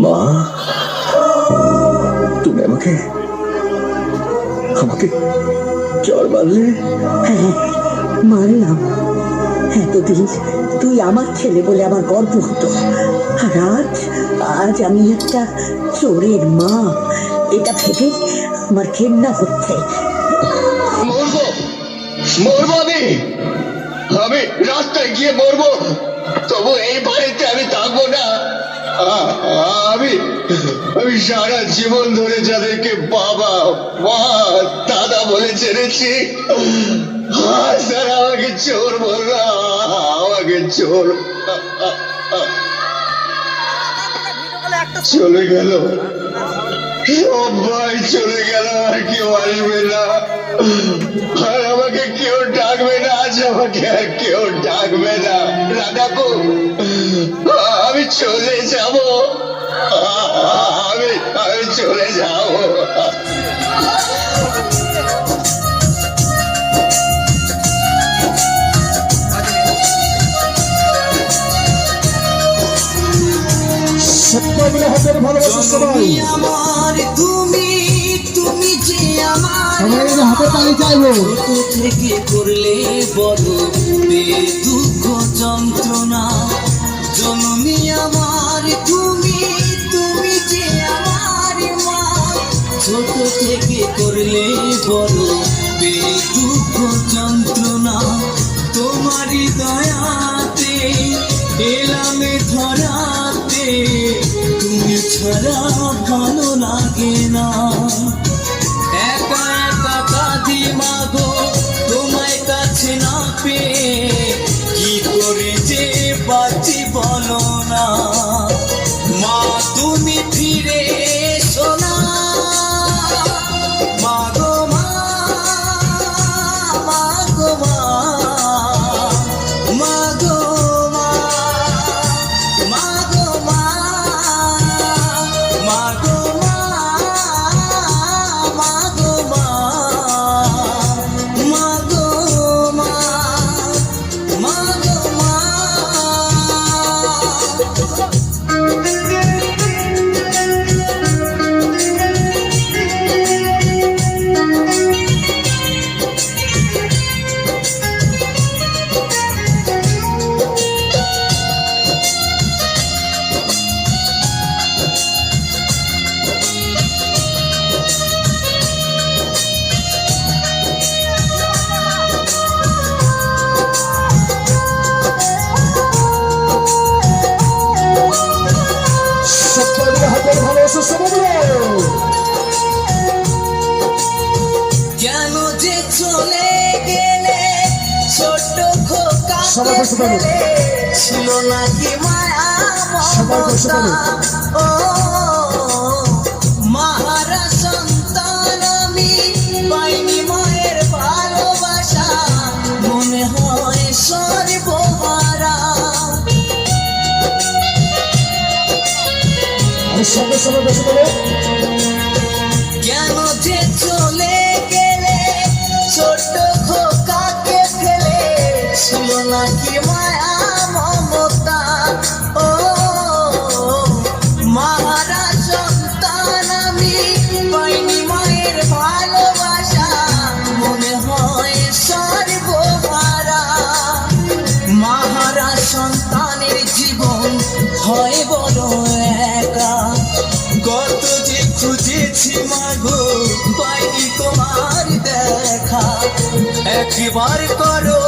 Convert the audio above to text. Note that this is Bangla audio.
মা, তুমি আমাকে আমাকে চড় মারলে? হ্যাঁ, মারলাম। এতদিন তুই আমার ছেলে বলে আমার গর্ব হতো, আর আজ আমি একটা চোরের মা, এটা ভেবে আমার ঘেন্না হচ্ছে। মরবো মরবো আমি রাস্তায় গিয়ে মরবো, তবু এই বাড়িতে আমি থাকবো না। আমি আমি সারা জীবন ধরে যাদেরকে বাবা মা দাদা বলে ছেড়েছি, তারা আমাকে চোর বললো, আমাকে চোর। চলে গেল, সবাই চলে গেল, আর কেউ আসবে না, আর আমাকে কেউ ডাকবে না, আজ আমাকে আর কেউ ডাকবে না। রাধাকু, আমি চলে যাব, আমি আমি চলে যাব। হাতের ভালোবাসা সবাই আমার, তুমি তুমি যে আমার, সবাই হাতে তালি চাইবো। ছোট থেকে করলে বড় দুঃখ যন্ত্রণা। জননী আমার, তুমি তুমি যে আমার মা, ছোট থেকে করলে বড় দুঃখ যন্ত্রণা। তোমারই দয়াতে এলাম ধরাতে, তুমি ছাড়া ভালো লাগে না। একা একা কাঁদি মাগো, তোমায় কাছে না পেয়ে, কি করে যে বাঁচি বলো না। মা তুমি ফিরে এসো না, মাগো মা, মাগো মা, মাগো মা, মাগো মা, মাগো মা, মাগো মা, মাগো মা, মাগো মা। সবাই হাতের ভালোবাসা সবাই। কেন যে চলে গেলে ছোট খোকা, সবাই বসে পড়ো। ছিল নাকি মায়া সবাই বসে পড়ো। ও মাহারা সন্তান আমি, পাইনি মায়ের ভালোবাসা, মনে হয় সর্বহারা। সবাই সবাই বসে পড়ো। কেন যে চলে গেলে ছোট খোকাকে ফেলে, ছিল নাকি মায়া মমতা। ও মাহারা সন্তান আমি, পাইনি মায়ের ভালোবাসা, মনে হয় সর্বহারা। মাহারা সন্তানের জীবন হয় বড় একা, কত যে খুঁজেছি মাগো, পাইনি তোমার দেখা। একবার করো